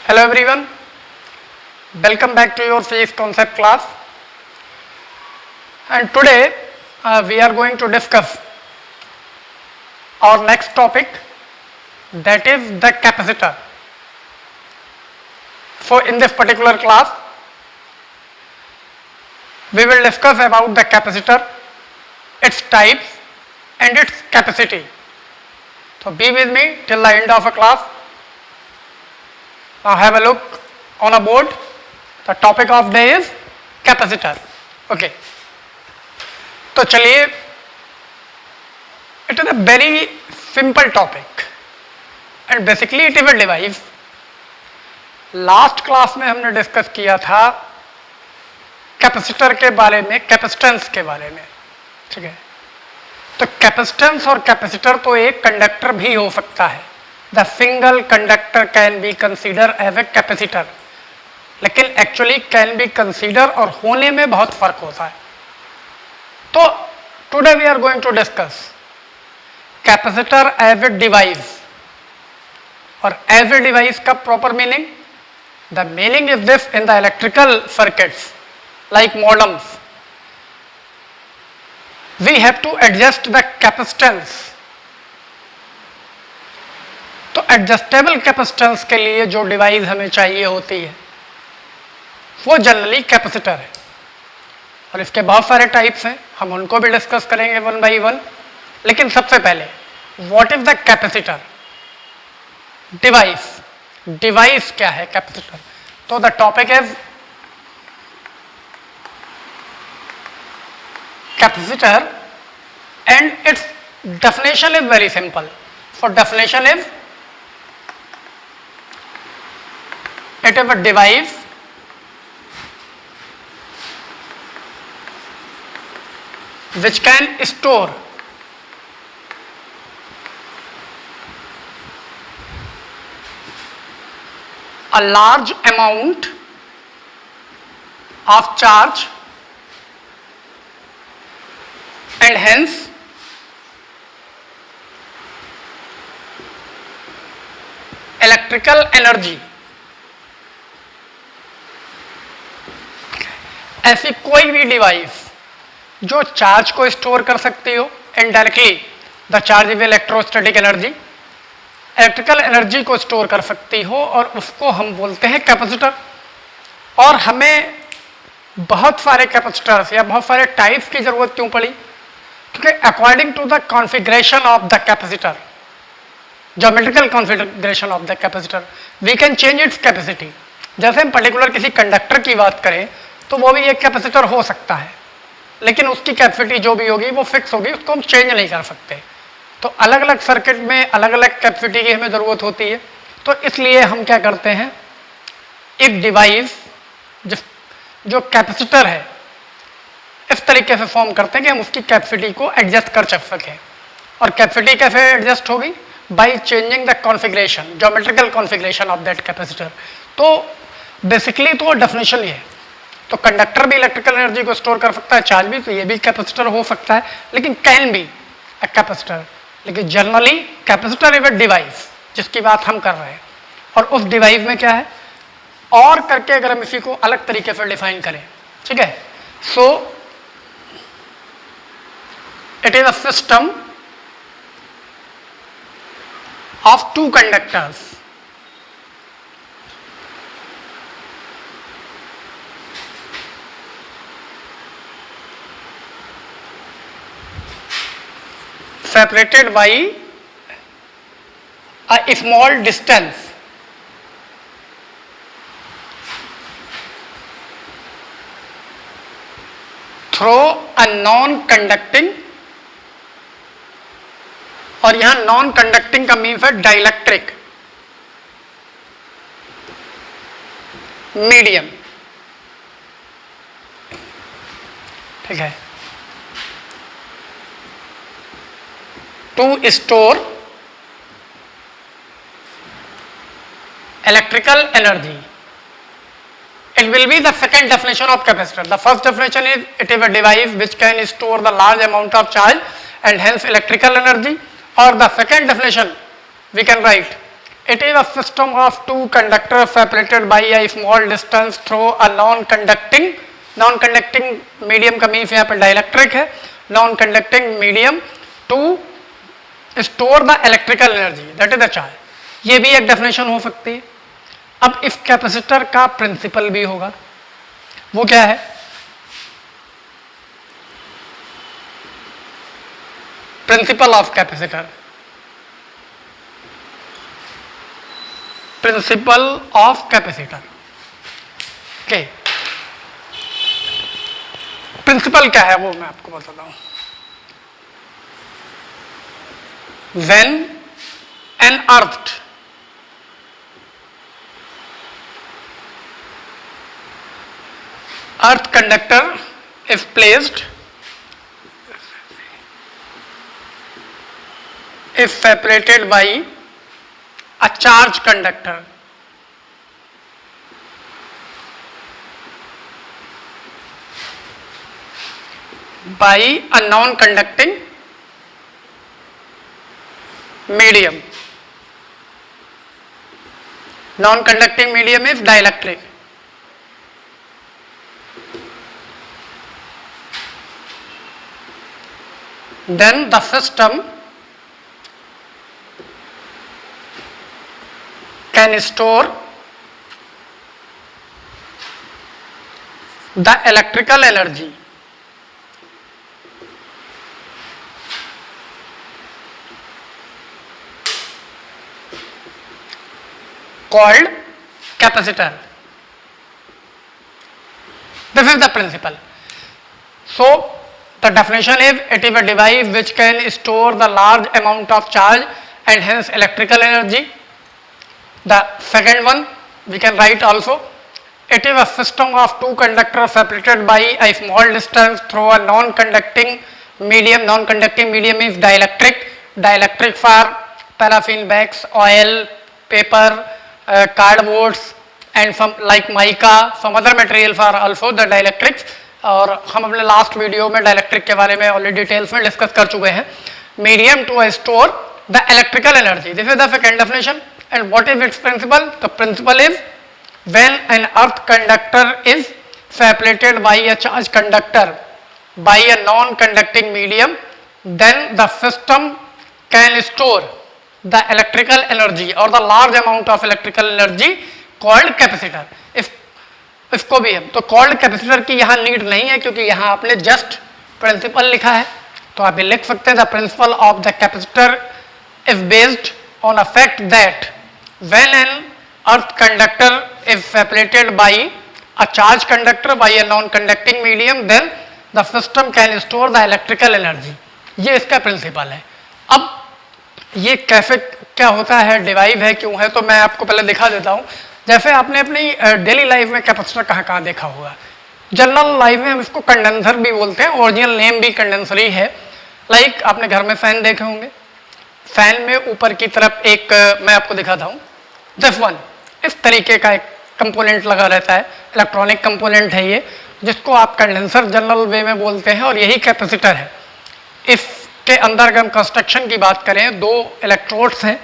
Hello everyone, welcome back to your physics concept class, and today we are going to discuss our next topic, that is the capacitor. So in this particular class we will discuss about the capacitor, its types and its capacity. So be with me till the end of the class. Now have a look on a board. The topic of day is capacitor. Okay. तो चलिए, it is a very simple topic and basically it is a device. Last class में हमने discuss किया था capacitor के बारे में, capacitance के बारे में, ठीक है। तो कैपेसिटेंस और कैपेसिटर तो एक कंडक्टर भी हो सकता है। The single conductor can be consider as a capacitor, लेकिन एक्चुअली कैन बी कंसीडर और होने में बहुत फर्क होता है। तो today we are going to discuss capacitor as a device. और एज ए डिवाइस का proper meaning, the meaning is this in the electrical circuits like modems, we have to adjust the capacitance. तो adjustable capacitance के लिए जो device हमें चाहिए होती है वो जनरली कैपेसिटर है, और इसके बहुत सारे टाइप्स हैं, हम उनको भी डिस्कस करेंगे वन बाय वन। लेकिन सबसे पहले what is the capacitor? Device, device क्या है कैपेसिटर? तो the topic is capacitor and it's definition is very simple. For definition is, it is a device which can store a large amount of charge and hence electrical energy। ऐसी कोई भी device जो charge को store कर सकती हो, indirectly the charge is electrostatic energy, electrical energy को store कर सकती हो, और उसको हम बोलते हैं कैपेसिटर। और हमें बहुत सारे कैपेसिटर्स या बहुत सारे टाइप्स की जरूरत क्यों पड़ी? क्योंकि according to the configuration of the capacitor, geometrical configuration of the capacitor, we can change its capacity. जैसे हम पर्टिकुलर किसी कंडक्टर की बात करें तो वो भी एक कैपेसिटर हो सकता है, लेकिन उसकी कैपेसिटी जो भी होगी वो फिक्स होगी, उसको हम चेंज नहीं कर सकते। तो अलग अलग सर्किट में अलग अलग कैपेसिटी की हमें ज़रूरत होती है। तो इसलिए हम क्या करते हैं, एक डिवाइस जो कैपेसिटर है इस तरीके से फॉर्म करते हैं कि हम उसकी कैपेसिटी को एडजस्ट कर सकें। और कैपेसिटी कैसे एडजस्ट होगी? By changing the configuration, geometrical configuration of that capacitor. तो बेसिकली तो डेफिनेशन ये है। तो कंडक्टर भी इलेक्ट्रिकल एनर्जी को स्टोर कर सकता है, चार्ज भी, तो ये भी कैपेसिटर हो सकता है, लेकिन कैन बी अ कैपेसिटर। लेकिन generally capacitor is a device जिसकी बात हम कर रहे हैं। और उस डिवाइस में क्या है और करके अगर हम इसी को अलग तरीके से डिफाइन करें, ठीक है। So it is a system of two conductors separated by a small distance through a non-conducting, और यहां नॉन कंडक्टिंग का मीन्स है डाइलेक्ट्रिक मीडियम, ठीक है, to store electrical energy. It will be the second definition of capacitor. The first definition is it is a device which can store the large amount of charge and hence electrical energy. Or the second definition we can write It is a system of two conductors separated by a small distance through a non-conducting medium का means यहाँ पे dielectric है, non-conducting medium to store the electrical energy that is the charge. ये भी एक definition हो सकती है. अब इस कैपेसिटर का प्रिंसिपल भी होगा, वो क्या है? Principle of capacitor. Principle of capacitor. Okay, principle क्या है वो मैं आपको बताता हूं. When an earth conductor is placed, is separated by a charge conductor by a non-conducting medium. Non-conducting medium is dielectric. Then the system can store the electrical energy called capacitor. This is the principle. So the definition is, it is a device which can store the large amount of charge and hence electrical energy. The second one we can write also, it is a system of two conductors separated by a small distance through a non-conducting medium. Non-conducting medium is dielectric. Dielectric for paraffin bags, oil, paper, cardboards and some like mica, some other material for also the dielectrics. और हम अपने last video में dielectric के बारे में already details में discuss कर चुके हैं. Medium to store the electrical energy. This is the second definition. And what is its principle? The principle is when an earth conductor is separated by a charge conductor by a non conducting medium, then the system can store the electrical energy और the large amount of electrical energy called capacitor. इसको भी हम तो called capacitor की यहाँ need नहीं है क्योंकि यहाँ आपने जस्ट प्रिंसिपल लिखा है, तो आप ये लिख सकते हैं the principle of the capacitor is based on a fact that when an earth conductor is separated by a charge conductor by a non conducting medium, then the system can store the electrical energy. ये इसका principal है. अब ये कैसे क्या होता है, डिवाइव है, क्यों है, तो मैं आपको पहले दिखा देता हूँ. जैसे आपने अपनी डेली लाइफ में कैपेसिटर कहाँ कहाँ देखा होगा. जनरल लाइफ में हम इसको कंडेंसर भी बोलते हैं, ओरिजिनल नेम भी कंडेंसर ही है. लाइक आपने घर में फैन देखे होंगे, फैन में ऊपर की तरफ एक मैं आपको दिखाता हूँ, दिस वन, इस तरीके का एक कंपोनेंट लगा रहता है, इलेक्ट्रॉनिक कंपोनेंट है ये, जिसको आप कंडेंसर जनरल वे में बोलते हैं और यही कैपेसिटर है. इसके अंदर अगर हम कंस्ट्रक्शन की बात करें, दो इलेक्ट्रोड्स हैं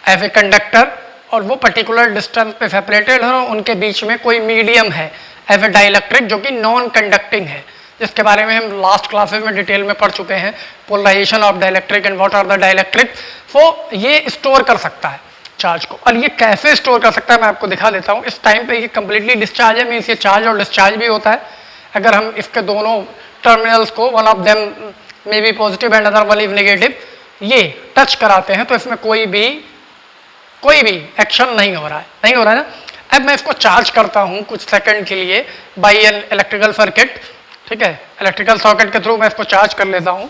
एज ए कंडक्टर और वो पर्टिकुलर डिस्टेंस पे सेपरेटेड है और उनके बीच में कोई मीडियम है एज ए डाइलेक्ट्रिक जो कि नॉन कंडक्टिंग है, जिसके बारे में हम लास्ट क्लासेस में डिटेल में पढ़ चुके हैं, polarisation of dielectric and what are the dielectric. तो ये स्टोर कर सकता है चार्ज को. और ये कैसे स्टोर कर सकता है मैं आपको दिखा देता हूँ. इस टाइम पे ये कंप्लीटली डिस्चार्ज है, मीन्स ये चार्ज और डिस्चार्ज भी होता है. अगर हम इसके दोनों टर्मिनल्स को, one of them may be positive and other one is negative, ये टच कराते हैं तो इसमें कोई भी एक्शन नहीं हो रहा है, ना. अब मैं इसको चार्ज करता हूं कुछ सेकंड के लिए बाय एन इलेक्ट्रिकल सर्किट. ठीक है, इलेक्ट्रिकल सॉकेट के थ्रू मैं इसको चार्ज कर लेता हूं.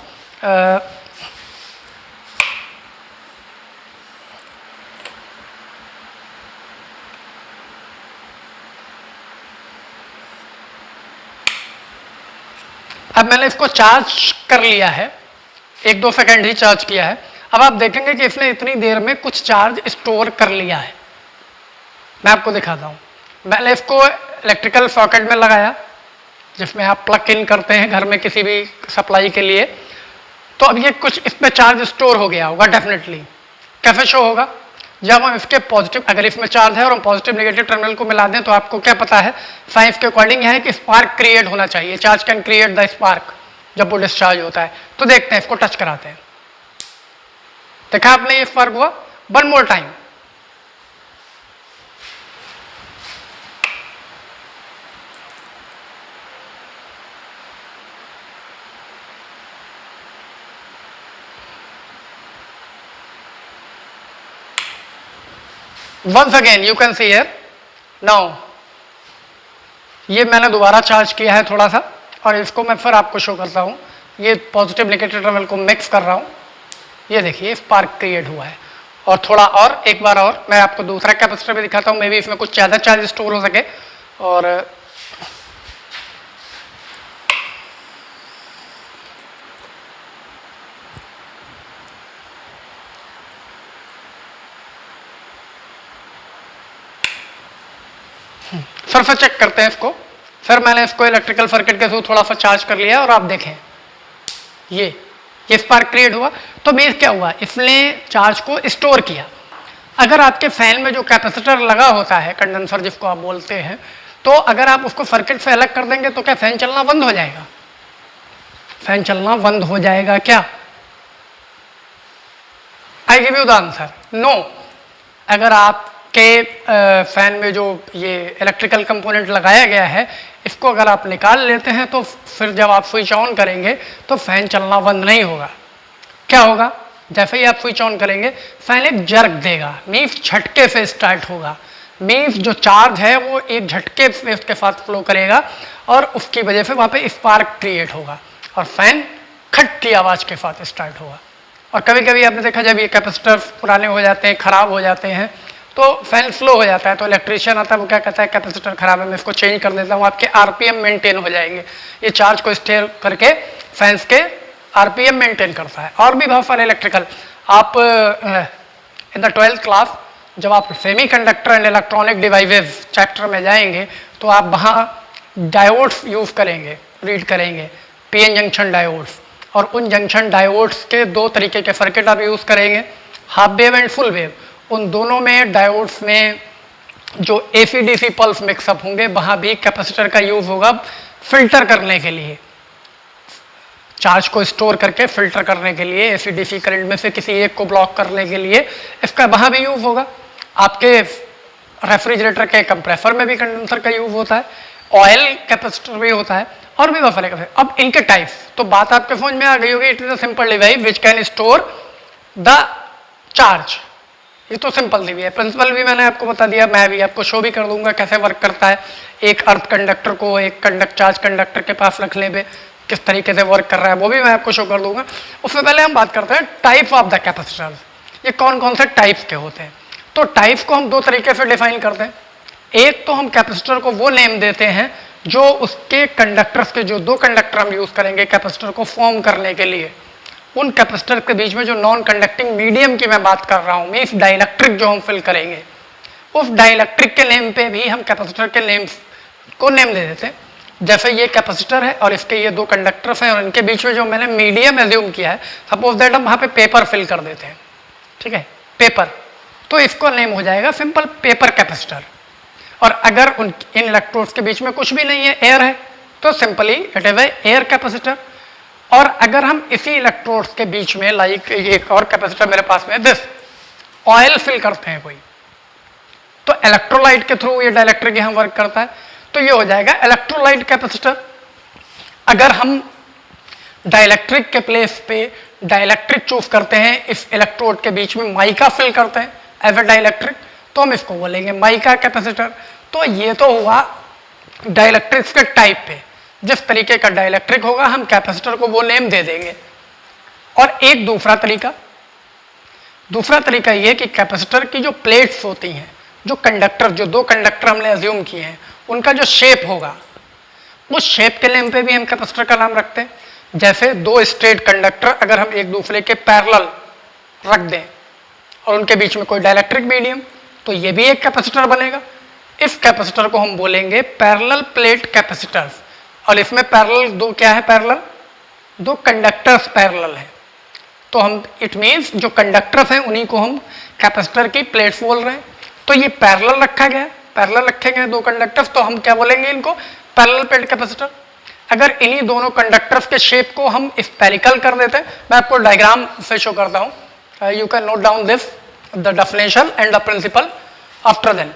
अब मैंने इसको चार्ज कर लिया है, 1-2 सेकंड ही चार्ज किया है. अब आप देखेंगे कि इसने इतनी देर में कुछ चार्ज स्टोर कर लिया है. मैं आपको दिखाता हूँ. मैंने इसको इलेक्ट्रिकल सॉकेट में लगाया जिसमें आप प्लग इन करते हैं घर में किसी भी सप्लाई के लिए. तो अब ये कुछ इस पर चार्ज स्टोर हो गया होगा डेफिनेटली. कैसे शो होगा? जब हम इसके पॉजिटिव, अगर इसमें चार्ज है और हम पॉजिटिव नेगेटिव टर्मिनल को मिला दें तो आपको क्या पता है, साइंस के अकॉर्डिंग है कि स्पार्क क्रिएट होना चाहिए, charge can create the spark जब वो डिस्चार्ज होता है। तो देखते हैं, इसको टच कराते हैं। देखा आपने ये स्पार्क हुआ। One more time, once again you can see here now, ये मैंने दोबारा चार्ज किया है थोड़ा सा, और इसको मैं फिर आपको शो करता हूँ। ये पॉजिटिव नेगेटिव टर्मिनल को मिक्स कर रहा हूँ, ये देखिए स्पार्क क्रिएट हुआ है। और थोड़ा और एक बार और मैं आपको दूसरा कैपेसिटर भी दिखाता हूँ, मे बी इसमें कुछ ज़्यादा चार्ज स्टोर हो सके। और फिर से चेक करते हैं इसको। फिर मैंने इसको इलेक्ट्रिकल सर्किट के थ्रू थोड़ा सा चार्ज कर लिया और आप देखें ये स्पार्क क्रिएट हुआ। तो मीन्स क्या हुआ, इसने चार्ज को स्टोर किया। अगर आपके फैन में जो कैपेसिटर लगा होता है, कंडेंसर जिसको आप बोलते हैं, तो अगर आप उसको सर्किट से अलग कर देंगे तो क्या फैन चलना बंद हो जाएगा? फैन चलना बंद हो जाएगा क्या? I give you the answer, no. अगर आपके फैन में जो ये इलेक्ट्रिकल कंपोनेंट लगाया गया है, इसको अगर आप निकाल लेते हैं तो फिर जब आप स्विच ऑन करेंगे तो फैन चलना बंद नहीं होगा। क्या होगा? जैसे ही आप स्विच ऑन करेंगे फैन एक जर्क देगा, मीन्स झटके से स्टार्ट होगा। मीन्स जो चार्ज है वो एक झटके से उसके साथ फ्लो करेगा और उसकी वजह से वहाँ पे स्पार्क क्रिएट होगा और फैन खट की आवाज़ के साथ स्टार्ट होगा। और कभी कभी आपने देखा जब ये कैपेसिटर पुराने हो जाते हैं, ख़राब हो जाते हैं, तो फैन स्लो हो जाता है, तो इलेक्ट्रीशियन आता है, वो क्या कहता है कैपेसिटर खराब है, मैं इसको चेंज कर देता हूँ, आपके आरपीएम मेंटेन हो जाएंगे। ये चार्ज को स्टेयर करके फैंस के आरपीएम मेंटेन करता है। और भी बहुत सारे इलेक्ट्रिकल, आप इन द 12th क्लास जब आप semi conductor and electronic devices chapter में जाएंगे तो आप वहाँ डायोड्स यूज़ करेंगे, रीड करेंगे, पीएन जंक्शन डायोड्स। और उन जंक्शन डायोड्स के दो तरीके के सर्किट आप यूज़ करेंगे, half wave and full wave. उन दोनों में डायोड्स में जो AC/DC पल्स मिक्सअप होंगे, वहाँ भी कैपेसिटर का यूज़ होगा फिल्टर करने के लिए, चार्ज को स्टोर करके फिल्टर करने के लिए, AC/DC करंट में से किसी एक को ब्लॉक करने के लिए इसका वहाँ भी यूज़ होगा। आपके रेफ्रिजरेटर के कंप्रेसर में भी कंडेंसर का यूज़ होता है, ऑयल कैपेसिटर भी होता है, और भी बहुत सारे कैपेसिटर। अब इनके टाइप्स, तो बात आपके समझ में आ गई होगी। It is a simple device which can store the charge. ये तो सिंपल सी भी है, प्रिंसिपल भी मैंने आपको बता दिया, मैं भी आपको शो भी कर दूंगा कैसे वर्क करता है। एक अर्थ कंडक्टर को एक चार्ज कंडक्टर के पास रखने पे किस तरीके से वर्क कर रहा है वो भी मैं आपको शो कर दूंगा। उससे पहले हम बात करते हैं टाइप ऑफ द कैपेसिटर, ये कौन कौन से टाइप्स के होते हैं। तो टाइप्स को हम दो तरीके से डिफाइन करते हैं। एक तो हम कैपेसिटर को वो नेम देते हैं जो उसके कंडक्टर्स के, जो दो कंडक्टर हम यूज करेंगे कैपेसिटर को फॉर्म करने के लिए, उन कैपेसिटर के बीच में जो नॉन कंडक्टिंग मीडियम की मैं बात कर रहा हूँ, मीन्स डाइलेक्ट्रिक जो हम फिल करेंगे, उस डाइलेक्ट्रिक के नेम पे भी हम कैपेसिटर के नेम को नेम दे देते हैं। जैसे ये कैपेसिटर है और इसके ये दो कंडक्टर्स हैं और इनके बीच में जो मैंने मीडियम एज्यूम किया है, सपोज दैट हम वहाँ पे पेपर फिल कर देते हैं, ठीक है, पेपर, तो इसको नेम हो जाएगा सिंपल पेपर कैपेसिटर। और अगर इन इलेक्ट्रोड्स के बीच में कुछ भी नहीं है, एयर है, तो simply it is air capacitor. और अगर हम इसी इलेक्ट्रोड्स के बीच में, लाइक एक और कैपेसिटर मेरे पास में दिस, ऑयल फिल करते हैं कोई, तो इलेक्ट्रोलाइट के थ्रू ये डाइलेक्ट्रिक यहाँ वर्क करता है, तो ये हो जाएगा इलेक्ट्रोलाइट कैपेसिटर। अगर हम डाइलेक्ट्रिक के प्लेस पे डाइलेक्ट्रिक चूज करते हैं, इस इलेक्ट्रोड के बीच में माइका फिल करते हैं एज ए डाइलेक्ट्रिक, तो हम इसको बोलेंगे माइका कैपेसिटर। तो ये तो हुआ डाइलेक्ट्रिक्स के टाइप पे, जिस तरीके का डाइलेक्ट्रिक होगा हम कैपेसिटर को वो नेम दे देंगे। और एक दूसरा तरीका ये कि कैपेसिटर की जो प्लेट्स होती हैं, जो कंडक्टर, जो दो कंडक्टर हमने अज्यूम किए हैं, उनका जो शेप होगा, उस शेप के नेम पे भी हम कैपेसिटर का नाम रखते हैं। जैसे दो स्ट्रेट कंडक्टर अगर हम एक दूसरे के पैरेलल रख दें और उनके बीच में कोई डाइलेक्ट्रिक मीडियम, तो ये भी एक कैपेसिटर बनेगा। इस कैपेसिटर को हम बोलेंगे पैरेलल प्लेट कैपेसिटर्स। और इसमें पैरेलल दो क्या है, पैरेलल दो कंडक्टर्स पैरेलल है, तो हम इट मीन्स जो कंडक्टर्स हैं उन्हीं को हम कैपेसिटर की प्लेट्स बोल रहे हैं। तो ये पैरेलल रखा गया, पैरेलल रखे गए दो कंडक्टर्स, तो हम क्या बोलेंगे इनको, पैरेलल प्लेट कैपेसिटर। अगर इन्हीं दोनों कंडक्टर्स के शेप को हम स्फेरिकल कर देते हैं, मैं आपको डायग्राम से शो करता हूं, you can note down this the definition and the principle after then.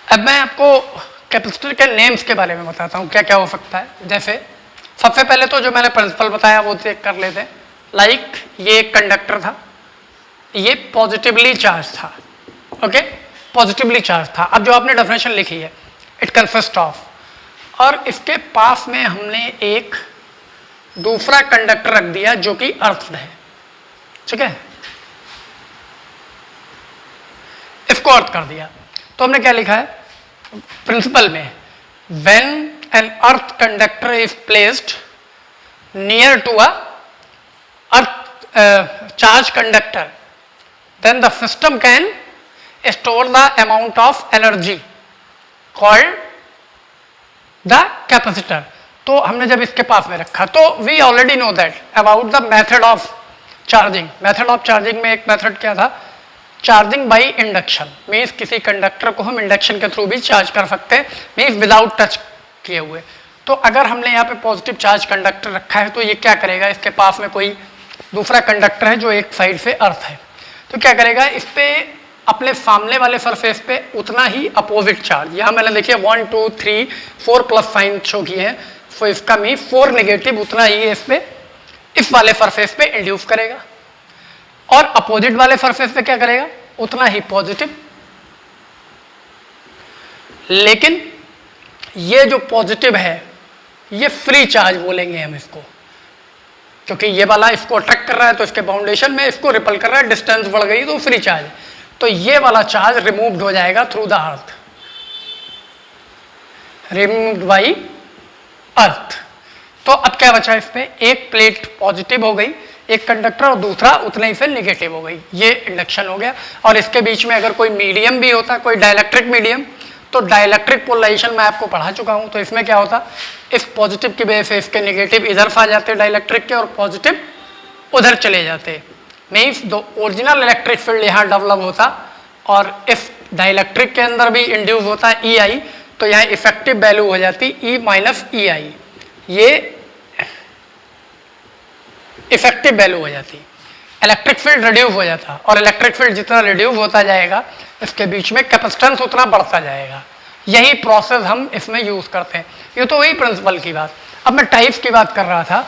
अब मैं आपको कैपेसिटर के नेम्स के बारे में बताता हूँ क्या क्या हो सकता है। जैसे सबसे पहले तो जो मैंने प्रिंसिपल बताया वो चेक कर लेते हैं। लाइक ये एक कंडक्टर था, ये पॉजिटिवली चार्ज था, ओके, पॉजिटिवली चार्ज था। अब जो आपने डेफिनेशन लिखी है, इट कंसिस्ट ऑफ, और इसके पास में हमने एक दूसरा कंडक्टर रख दिया जो कि अर्थ है, ठीक है, इसको अर्थ कर दिया। तो हमने क्या लिखा है प्रिंसिपल में, when an earth conductor is placed near to a earth charge conductor, then the system can store the amount of energy called the capacitor। तो हमने जब इसके पास में रखा तो we already know that about the method of charging। Method of charging में एक method क्या था, चार्जिंग बाई इंडक्शन, मीन्स किसी कंडक्टर को हम इंडक्शन के थ्रू भी चार्ज कर सकते हैं, मीन्स विदाउट टच किए हुए। तो अगर हमने यहाँ पे पॉजिटिव चार्ज कंडक्टर रखा है तो ये क्या करेगा, इसके पास में कोई दूसरा कंडक्टर है जो एक साइड से अर्थ है, तो क्या करेगा, इस पे अपने सामने वाले सरफेस पे उतना ही अपोजिट चार्ज, यहाँ मैंने देखिए 1 2 3 4 प्लस साइन शो किए हैं, तो इसका मीन 4 नेगेटिव उतना ही इस पे इस वाले सरफेस पे इंड्यूस करेगा, और अपोजिट वाले सरफेस पे क्या करेगा, उतना ही पॉजिटिव। लेकिन ये जो पॉजिटिव है ये फ्री चार्ज बोलेंगे हम इसको, क्योंकि ये वाला इसको अट्रैक्ट कर रहा है तो इसके बाउंडेशन में इसको रिपल कर रहा है, डिस्टेंस बढ़ गई तो फ्री चार्ज, तो ये वाला चार्ज रिमूव्ड हो जाएगा through the earth, removed by earth. तो अब क्या बचा इस पे, एक प्लेट पॉजिटिव हो गई, एक कंडक्टर, और दूसरा उतने ही से निगेटिव हो गई, ये इंडक्शन हो गया। और इसके बीच में अगर कोई मीडियम भी होता, कोई डाइलेक्ट्रिक मीडियम, तो डाइलेक्ट्रिक पोलराइजेशन मैं आपको पढ़ा चुका हूं, तो इसमें क्या होता, इस पॉजिटिव की वजह से इसके निगेटिव इधर आ जाते डाइलेक्ट्रिक के, और पॉजिटिव उधर चले जाते, मीन्स दो ओरिजिनल इलेक्ट्रिक फील्ड यहाँ डेवलप होता, और इस डाइलेक्ट्रिक के अंदर भी इंड्यूस होता ई आई, तो यहाँ इफेक्टिव वैल्यू हो जाती ई माइनस ई आई, ये इफेक्टिव वैल्यू हो जाती, इलेक्ट्रिक फील्ड रिड्यूस हो जाता, और इलेक्ट्रिक फील्ड जितना रिड्यूस होता जाएगा इसके बीच में कैपेसिटेंस उतना बढ़ता जाएगा। यही प्रोसेस हम इसमें यूज करते हैं। ये तो वही प्रिंसिपल की बात। अब मैं टाइप्स की बात कर रहा था।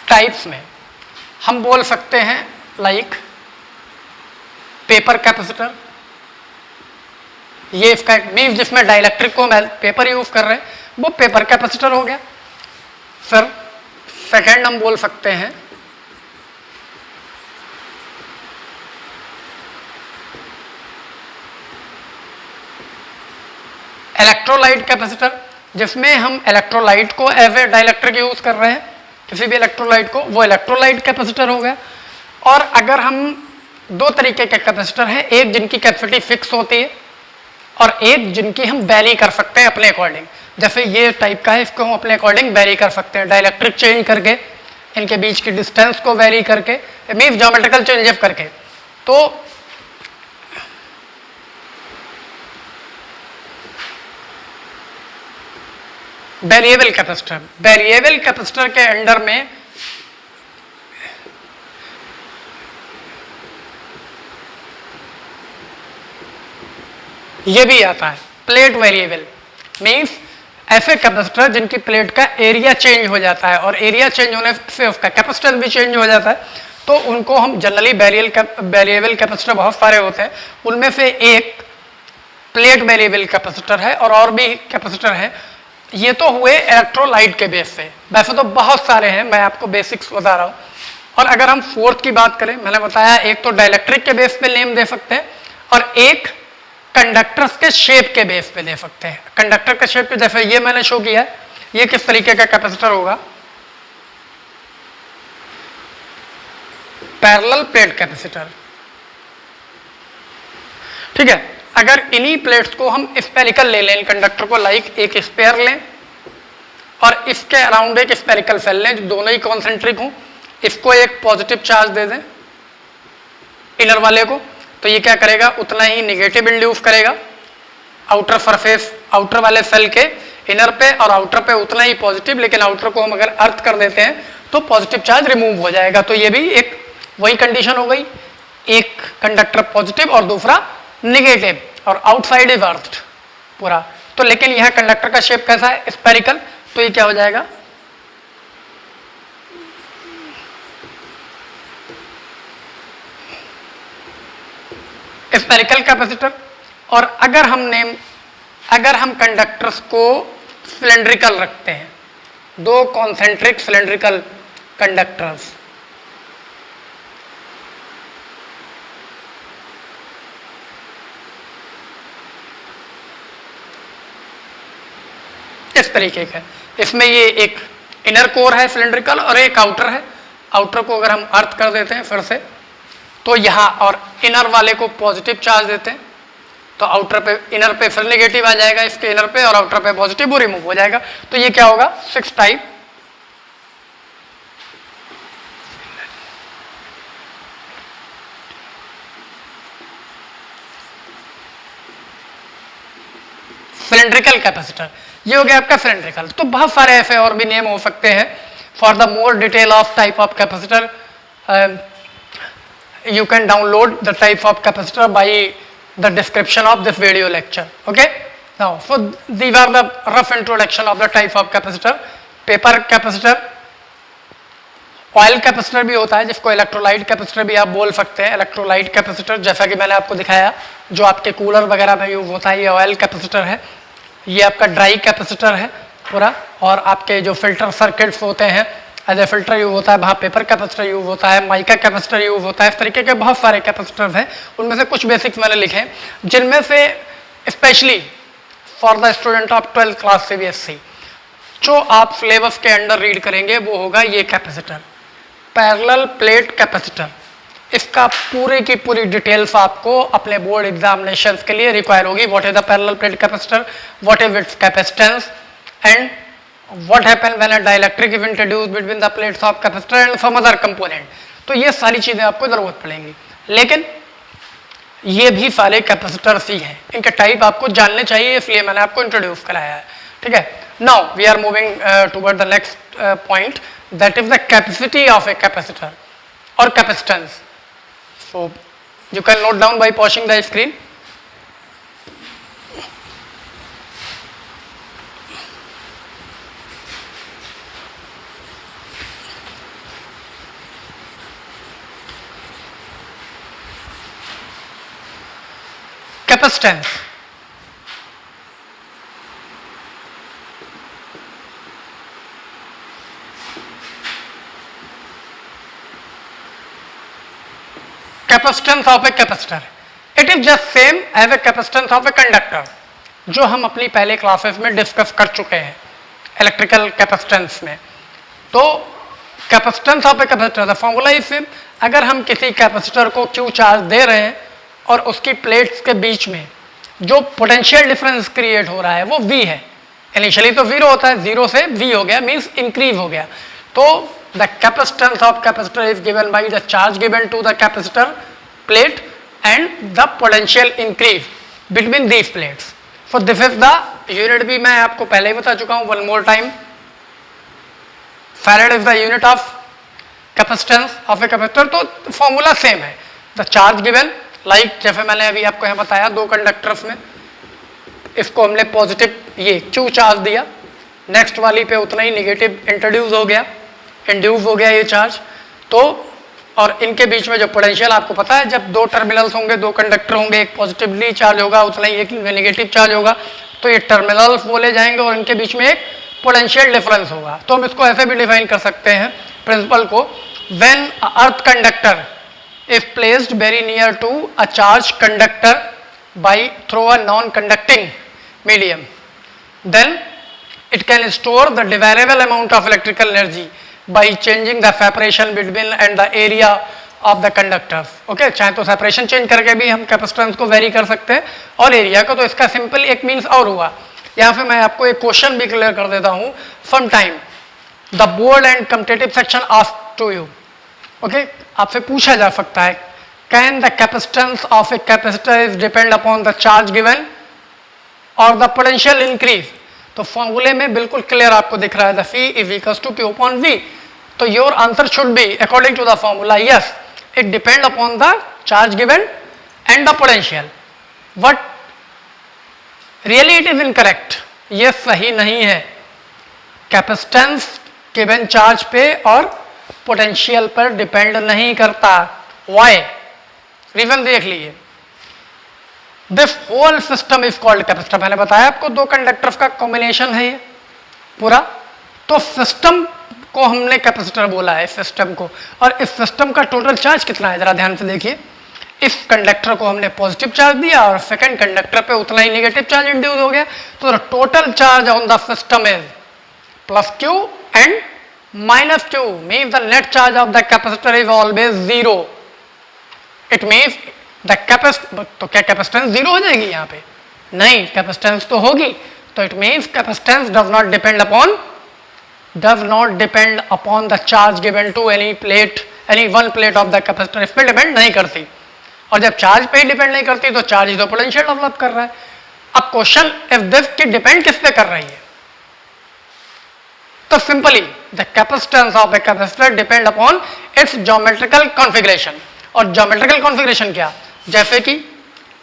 टाइप्स में हम बोल सकते हैं लाइक पेपर कैपेसिटर, ये इसका मीन्स जिसमें डाइलेक्ट्रिक को पेपर यूज कर रहे हैं वो पेपर कैपेसिटर हो गया। फिर सेकेंड हम बोल सकते हैं इलेक्ट्रोलाइट कैपेसिटर, जिसमें हम इलेक्ट्रोलाइट को एज ए डाइलेक्ट्रिक यूज कर रहे हैं, किसी भी इलेक्ट्रोलाइट को, वो इलेक्ट्रोलाइट कैपेसिटर हो गया। और अगर हम दो तरीके के कैपेसिटर हैं, एक जिनकी कैपेसिटी फिक्स होती है और एक जिनकी हम वैरी कर सकते हैं अपने अकॉर्डिंग, जैसे ये टाइप का है, इसको हम अपने अकॉर्डिंग वैरी कर सकते हैं, डाइलेक्ट्रिक चेंज करके, इनके बीच की डिस्टेंस को वैरी करके, मीन्स ज्योमेट्रिकल चेंजेस करके। तो वेरिएबल कैपेसिटर, वेरिएबल कैपेसिटर के अंडर में ये भी आता है प्लेट वेरिएबल, मीन्स ऐसे कैपेसिटर जिनकी प्लेट का एरिया चेंज हो जाता है और एरिया चेंज होने से उसका कैपेसिटेंस भी चेंज हो जाता है, तो उनको हम जनरली वेरिएबल कैपेसिटर बहुत सारे होते हैं, उनमें से एक प्लेट वेरिएबल कैपेसिटर है और भी कैपेसिटर है। ये तो हुए इलेक्ट्रोलाइट के बेस पे, वैसे तो बहुत सारे हैं, मैं आपको बेसिक्स बता रहा हूँ। और अगर हम फोर्थ की बात करें, मैंने बताया एक तो डाइलेक्ट्रिक के बेस पे नेम दे सकते हैं और एक कंडक्टर्स के शेप के बेस पे दे सकते हैं। कंडक्टर के शेप के जैसे ये मैंने शो किया है, ये किस तरीके का कैपेसिटर होगा, पैरेलल प्लेट कैपेसिटर। ठीक है, अगर इन्हीं प्लेट्स को हम स्पेरिकल ले लें, कंडक्टर को लाइक एक स्पेयर लें और इसके अराउंड एक स्पेरिकल सेल लें जो दोनों ही कॉन्सेंट्रिक हों, इसको एक पॉजिटिव चार्ज दे दें इनर वाले को, तो ये क्या करेगा, उतना ही निगेटिव इंड्यूस करेगा आउटर सरफेस, आउटर वाले सेल के इनर पे, और आउटर पे उतना ही पॉजिटिव, लेकिन आउटर को हम अगर अर्थ कर देते हैं तो पॉजिटिव चार्ज रिमूव हो जाएगा। तो ये भी एक वही कंडीशन हो गई, एक कंडक्टर पॉजिटिव और दूसरा निगेटिव, और आउटसाइड इज अर्थ पूरा। तो लेकिन यह कंडक्टर का शेप कैसा है, स्पेरिकल, तो ये क्या हो जाएगा, स्पेरिकल कैपेसिटर। और अगर हम कंडक्टर्स को सिलेंड्रिकल रखते हैं, दो कॉन्सेंट्रिक सिलेंड्रिकल कंडक्टर्स, इस तरीके का, इसमें ये एक इनर कोर है सिलेंड्रिकल और एक आउटर है, आउटर को अगर हम अर्थ कर देते हैं फिर से, तो यहाँ और इनर वाले को पॉजिटिव चार्ज देते हैं, तो आउटर पे, इनर पे फिर नेगेटिव आ जाएगा इसके इनर पे, और आउटर पे पॉजिटिव, वो रिमूव हो जाएगा। तो ये क्या होगा, 6 टाइप सिलेंड्रिकल कैपेसिटर। ये हो गया आपका सिलेंड्रिकल। तो बहुत सारे ऐसे और भी नेम हो सकते हैं। For the more detail of type of capacitor you can download the type of capacitor by the description of this video lecture. Okay, now so these are the rough introduction of the type of capacitor. Paper capacitor, oil capacitor भी होता है जिसको electrolyte capacitor भी आप बोल सकते हैं। Electrolyte capacitor जैसा कि मैंने आपको दिखाया जो आपके कूलर वगैरह में यूज होता है, ये ऑयल कैपेसिटर है। ये आपका ड्राई कैपेसिटर है पूरा, और आपके जो फिल्टर सर्किट्स होते हैं, एज ए फिल्टर यूज होता है, वहाँ पेपर कैपेसिटर यूज होता है, माइका कैपेसिटर यूज होता है। इस तरीके के बहुत सारे कैपेसिटर्स हैं, उनमें से कुछ बेसिक्स मैंने लिखे हैं, जिनमें से specially for the student of 12th class CBSE जो आप सिलेबस के अंडर रीड करेंगे वो होगा ये कैपेसिटर, पैरेलल प्लेट कैपेसिटर। इसका पूरे की पूरी डिटेल्स आपको अपने बोर्ड एग्जामिनेशंस के लिए रिक्वायर होगी। What is the parallel plate capacitor, what is it's capacitance, and what happen when a dielectric is introduced between the plates of capacitor and some other component। तो ये सारी चीजें आपको जरूरत पड़ेंगी, लेकिन ये भी सारे कैपेसिटर्स ही हैं, इनके टाइप आपको जानने चाहिए, इसलिए मैंने आपको इंट्रोड्यूस कराया है। ठीक है, now we are moving toward the next point, that is the capacity of a capacitor और capacitance. So you can note down by pausing the screen. Capacitance, capacitance of a capacitor, it is just same as a capacitance of a conductor, जो हम अपनी पहले classes में discuss कर चुके हैं electrical capacitance में। तो capacitance of a capacitor, the formula is same. अगर हम किसी कैपेसिटर को Q चार्ज दे रहे हैं और उसकी प्लेट्स के बीच में जो पोटेंशियल डिफरेंस क्रिएट हो रहा है वो V है। इनिशियली तो 0 होता है, 0 से V हो गया, मीन्स इंक्रीज हो गया। तो the capacitance of capacitor is given by the charge given to the capacitor plate and the potential increase between these plates. So this is the unit, भी मैं आपको पहले ही बता चुका हूं, one more time. Farad is the unit of capacitance of a capacitor. तो formula same है, द चार्ज गिवन, लाइक जैसे मैंने अभी आपको यहाँ बताया, दो कंडक्टर्स में इसको हमने पॉजिटिव ये Q चार्ज दिया, नेक्स्ट वाली पे उतना ही नेगेटिव इंट्रोड्यूस हो गया, इंड्यूस हो गया ये चार्ज। तो और इनके बीच में जो पोटेंशियल आपको पता है, जब दो टर्मिनल्स होंगे, दो कंडक्टर होंगे, एक पॉजिटिवली चार्ज होगा उतना ही एक नेगेटिव चार्ज होगा, तो ये टर्मिनल्स बोले जाएंगे और इनके बीच में एक पोटेंशियल डिफरेंस होगा। तो हम इसको ऐसे भी डिफाइन कर सकते हैं प्रिंसिपल को, when earth conductor is placed very near to a charge conductor by through a non conducting medium, then it can store the divariable amount of electrical energy by changing the separation between and the area of the conductors. Okay, चाहे तो separation change करके भी हम capacitance को very कर सकते हैं और एरिया को। तो इसका सिंपल एक मीन्स और हुआ। यहाँ पे मैं आपको एक क्वेश्चन भी क्लियर कर देता हूँ। Some time the board and competitive section ask to you, okay, आपसे पूछा जा सकता है, can the capacitance of a capacitor is depend upon the charge given और द पोटेंशियल इंक्रीज। तो फॉर्मूले में बिल्कुल क्लियर आपको दिख रहा है, the phi is equals to q upon v. तो your answer should be according to the formula, yes it depend upon the charge given and the potential. But really it is incorrect, ये सही नहीं है। Capacitance given charge पे और potential पर depend नहीं करता। व्हाई? रीजन देख लीजिए। This whole system is called capacitor. मैंने बताया आपको दो कंडक्टर्स का कॉम्बिनेशन है ये पूरा, तो सिस्टम को हमने कैपेसिटर बोला है, सिस्टम को। और इस सिस्टम का टोटल चार्ज कितना है, जरा ध्यान से देखिए। इस कंडक्टर को हमने पॉजिटिव चार्ज दिया और सेकंड कंडक्टर पे उतना ही नेगेटिव चार्ज इंड्यूस हो गया, तो the total charge on the system is plus Q and minus Q, means the net charge of the capacitor is always zero. It means the तो क्या capacitance zero हो जाएगी यहाँ पे? नहीं, कैपेसिटेंस तो होगी। तो it means capacitance does not depend upon the charge given to any one plate of the capacitor. इस पर डिपेंड नहीं करती। और जब चार्ज पे ही डिपेंड नहीं करती तो चार्ज तो पोटेंशियल डेवलप कर रहा है। अब क्वेश्चन इफ दिस की डिपेंड किस पे कर रही है, तो simply the capacitance of a capacitor depend upon its geometrical configuration. और ज्योमेट्रिकल कॉन्फ़िगरेशन क्या? जैसे कि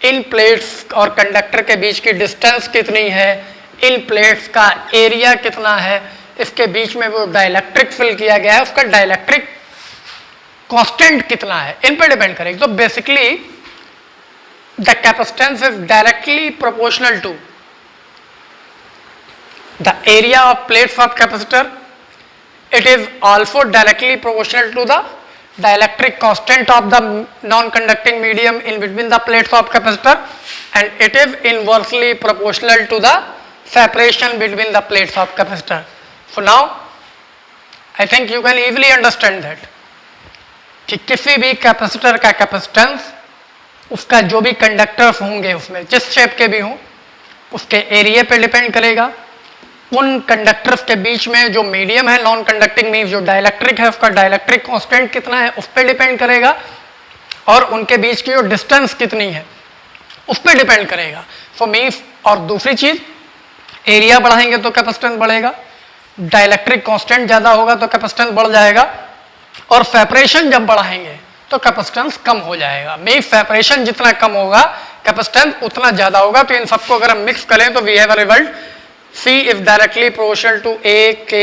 इन प्लेट्स और कंडक्टर के बीच की डिस्टेंस कितनी है, इन प्लेट्स का एरिया कितना है, इसके बीच में वो डाइलेक्ट्रिक फिल किया गया है, उसका डाइलेक्ट्रिक कांस्टेंट कितना है, इन पर डिपेंड करेगी। तो basically the capacitance is directly proportional to the area of plates of capacitor. It is also directly proportional to the dielectric constant of the non-conducting medium in between the plates of capacitor, and it is inversely proportional to the separation between the plates of capacitor. So now I think you can easily understand that कि किसी भी capacitor का capacitance उसका जो भी conductors होंगे उसमें जिस शेप के भी हों उसके एरिया पे डिपेंड करेगा। उन कंडक्टर्स के बीच में जो मीडियम है नॉन कंडक्टिंग मीन्स जो डाइलेक्ट्रिक है उसका डाइलेक्ट्रिक कांस्टेंट कितना है उस पर डिपेंड करेगा, और उनके बीच की जो डिस्टेंस कितनी है उस पर डिपेंड करेगा। सो मीन्स, और दूसरी चीज एरिया बढ़ाएंगे तो कैपेसिटेंस बढ़ेगा, डाइलेक्ट्रिक कांस्टेंट ज्यादा होगा तो कैपेसिटेंस बढ़ जाएगा, और सेपरेशन जब बढ़ाएंगे तो कैपेसिटेंस कम हो जाएगा। मीन्स सेपरेशन जितना कम होगा कैपेसिटेंस उतना ज्यादा होगा। तो इन सबको अगर हम मिक्स करें तो we have a result C is directly proportional to A, K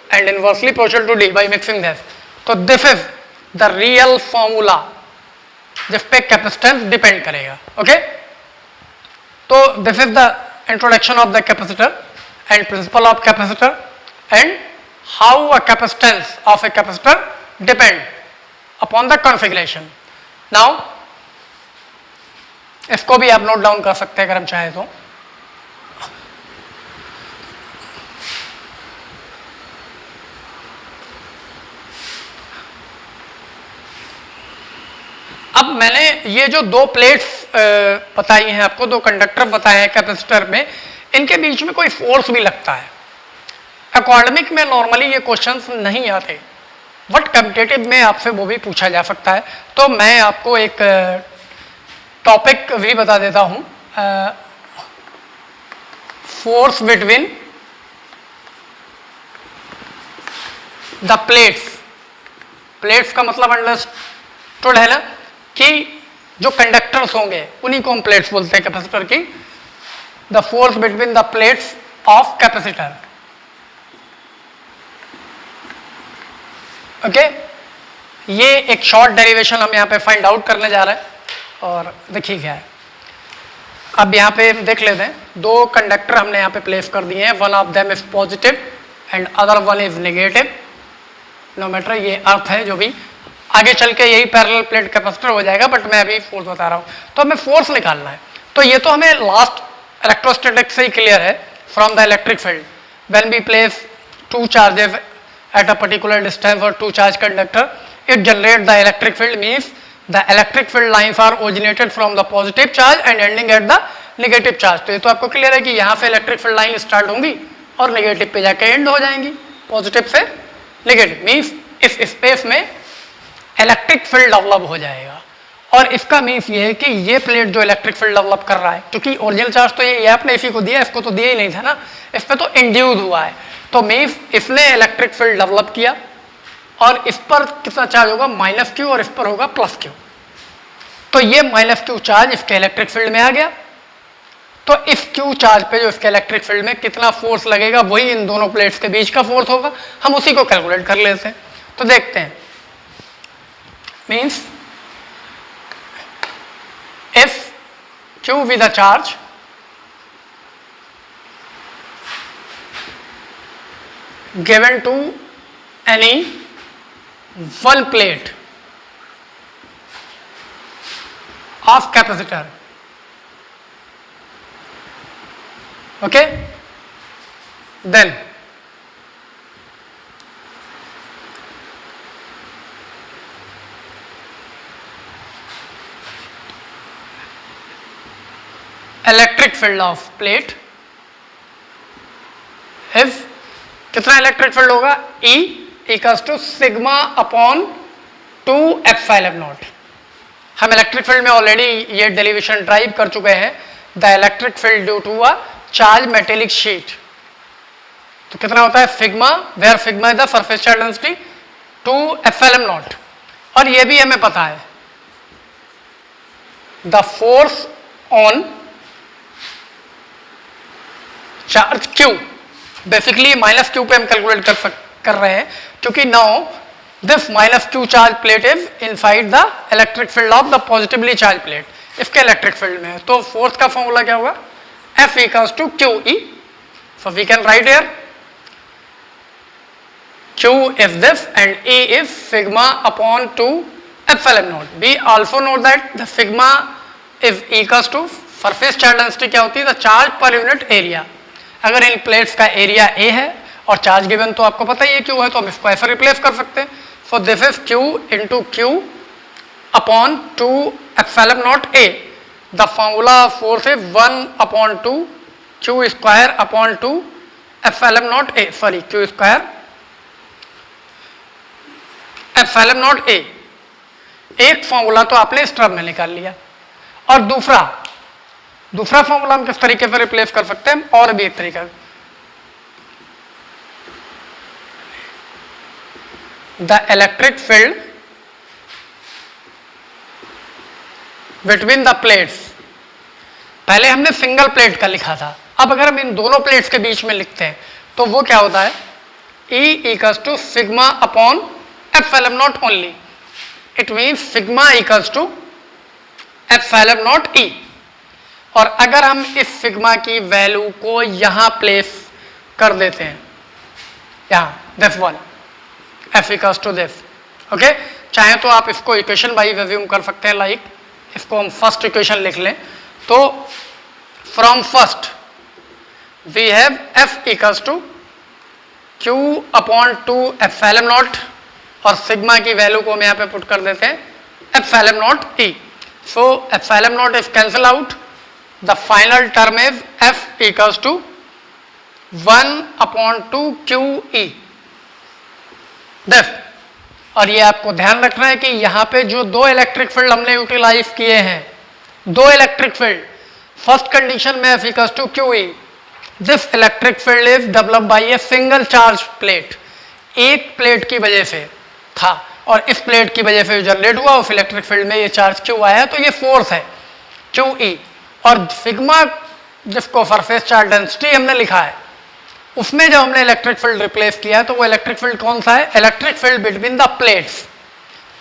and inversely proportional to D by mixing this. तो this is the real formula जिस पे कैपेसिटेंस डिपेंड करेगा। ओके, तो this is the introduction of the capacitor and principle of capacitor and how a capacitance of a capacitor depend upon the configuration. Now इसको भी आप note down कर सकते हैं अगर हम चाहें तो। अब मैंने ये जो दो प्लेट्स बताई हैं आपको, दो कंडक्टर बताए हैं कैपेसिटर में, इनके बीच में कोई फोर्स भी लगता है। एकेडमिक में नॉर्मली ये क्वेश्चंस नहीं आते, बट कॉम्पिटिटिव में आपसे वो भी पूछा जा सकता है। तो मैं आपको एक टॉपिक भी बता देता हूं, force between the plates. Plates का मतलब अंडरस्टूड है ना कि जो कंडक्टर्स होंगे उन्हीं को हम प्लेट्स बोलते हैं कैपेसिटर की। The force between the plates of ये एक शॉर्ट डेरिवेशन हम यहाँ पे फाइंड आउट करने जा रहे हैं, और देखिए क्या है। अब यहाँ पे देख लेते हैं, दो कंडक्टर हमने यहाँ पे प्लेस कर दिए हैं, one of them is positive and other one is negative. No matter, ये अर्थ है, जो भी आगे चल के यही पैरेलल प्लेट कैपेसिटर हो जाएगा, बट मैं अभी फोर्स बता रहा हूँ। तो हमें फोर्स निकालना है, तो ये तो हमें लास्ट इलेक्ट्रोस्टैटिक्स से ही क्लियर है from the electric field. When we place two charges at a particular distance or two charge conductor, it generates the electric field, means the electric field lines are originated from the positive charge and ending at the negative charge। तो ये तो आपको clear है कि यहाँ से electric field line start होंगी और नेगेटिव पे जाके एंड हो जाएंगी, पॉजिटिव से नेगेटिव, मीन्स इस स्पेस में इलेक्ट्रिक फील्ड डेवलप हो जाएगा। और इसका मीन्स ये है कि ये प्लेट जो इलेक्ट्रिक फील्ड डेवलप कर रहा है, क्योंकि ओरिजिनल चार्ज तो ये आपने इसी को दिया, इसको तो दिया ही नहीं था ना, इस पर तो इंड्यूस हुआ है, तो मीन्स इसने इलेक्ट्रिक फील्ड डेवलप किया, और इस पर कितना चार्ज होगा, माइनस क्यू, और इस पर होगा प्लस क्यू। तो ये माइनस क्यू चार्ज इसके इलेक्ट्रिक फील्ड में आ गया, तो इस क्यू चार्ज पे जो इसके इलेक्ट्रिक फील्ड में कितना फोर्स लगेगा, वही इन दोनों प्लेट्स के बीच का फोर्स होगा। हम उसी को कैलकुलेट कर लेते हैं, तो देखते हैं। Means if Q with a charge given to any one plate of capacitor, okay, then electric field of plate if कितना इलेक्ट्रिक फील्ड होगा, E equals to sigma upon 2 epsilon naught. हम इलेक्ट्रिक फील्ड में already ये derivation drive कर चुके हैं, the electric field due to a charge metallic sheet. तो कितना होता है, sigma, where sigma is the surface charge density, 2 epsilon naught. और ये भी हमें पता है, the force on charge Q, basically minus Q पे हम कैलकुलेट कर रहे हैं, क्योंकि now this minus Q charge plate is inside the electric field of the positively charge plate, इसके इलेक्ट्रिक फील्ड में है। तो फोर्स का फॉर्मूला क्या होगा, F equals to QE। So we can write here Q is this and E is sigma upon 2 epsilon naught। We also know that the sigma is equals to surface charge density क्या होती है, the charge per unit area। अगर इन plates का area A है और charge given तो आपको पता ही है Q है, तो हम इसको ऐसे रिप्लेस कर सकते हैं। सो this is Q into Q upon 2 epsilon not A। The formula of force is 1 upon 2 Q square upon 2 epsilon not A, sorry Q square epsilon not A। एक फॉर्मूला तो आपने इस टर्म में निकाल लिया, और दूसरा फॉर्मूला हम किस तरीके से रिप्लेस कर सकते हैं, और भी एक तरीका, the electric field between the plates. पहले हमने सिंगल प्लेट का लिखा था, अब अगर हम इन दोनों प्लेट्स के बीच में लिखते हैं तो वो क्या होता है, E equals to sigma upon epsilon naught only. It means sigma equals to epsilon naught E। और अगर हम इस सिग्मा की वैल्यू को यहां प्लेस कर देते हैं, यहां this one F equals to this, okay, चाहे तो आप इसको इक्वेशन वाइज अज्यूम कर सकते हैं, लाइक इसको हम फर्स्ट इक्वेशन लिख लें, तो from first we have F equals to Q upon 2 epsilon naught, और सिग्मा की वैल्यू को हम यहाँ पे पुट कर देते हैं epsilon naught E। So epsilon naught is cancel out, the final term is F equals to 1 upon 2 QE। This, और ये आपको ध्यान रखना है कि यहाँ पे जो दो इलेक्ट्रिक फील्ड हमने यूटिलाइज किए हैं, दो इलेक्ट्रिक फील्ड, फर्स्ट कंडीशन में F equals to QE, this electric field is developed by a single charge plate. एक प्लेट की वजह से था, और इस प्लेट की वजह से जनरेट हुआ उस इलेक्ट्रिक फील्ड में ये चार्ज Q आया, तो ये फोर्स है QE। और सिग्मा जिसको सरफेस चार्ज डेंसिटी हमने लिखा है, उसमें जब हमने इलेक्ट्रिक फील्ड रिप्लेस किया तो वो इलेक्ट्रिक फील्ड कौन सा है, electric field between the plates.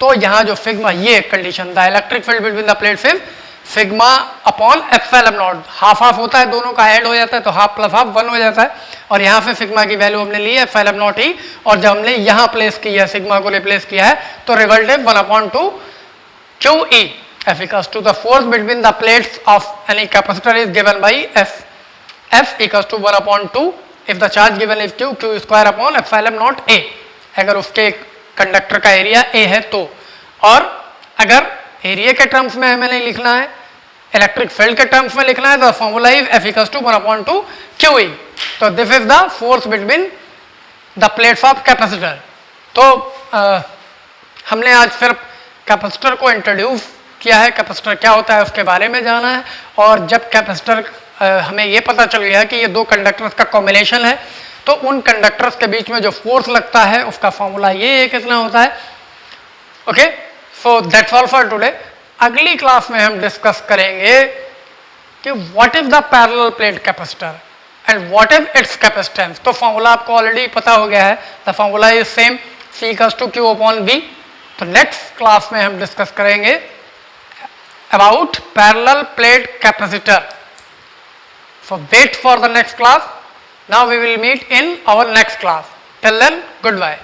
तो यहाँ जो सिग्मा, ये condition, the electric field between the plates is sigma upon epsilon not, half half होता है, दोनों का ऐड हो जाता है तो हाफ प्लस हाफ 1 हो जाता है, और यहाँ पे सिग्मा की वैल्यू हमने ली है एप्सिलॉन नॉट ही, और जब हमने यहाँ प्लेस किया है सिग्मा को रिप्लेस किया है तो result 1/2 QE F equals to the force between the plates of any capacitor is given by F. F equals to 1/2 if the charge given is Q, Q square upon epsilon naught A. अगर उसके conductor का area A है तो, और अगर area के terms में हमें नहीं लिखना है, इलेक्ट्रिक फील्ड के टर्म्स में लिखना है, तो formula is F equals to 1/2 QE. तो this is the force between the plates of capacitor. तो हमने आज सिर्फ कैपेसिटर को इंट्रोड्यूस किया है, कैपेसिटर क्या होता है उसके बारे में जाना है, और जब कैपेसिटर हमें ये पता चल गया कि ये दो कंडक्टर्स का कॉम्बिनेशन है तो उन कंडक्टर्स के बीच में जो फोर्स लगता है उसका फॉर्मूला ये कितना होता है. Okay, so that's all for today. अगली क्लास में हम डिस्कस करेंगे कि what is the parallel plate capacitor and what is it's capacitance. तो फॉर्मूला आपको ऑलरेडी पता हो गया है, the formula is same, C equals to Q upon V. तो नेक्स्ट क्लास में हम डिस्कस करेंगे about parallel plate capacitor. So wait for the next class. Now we will meet in our next class. Till then, goodbye.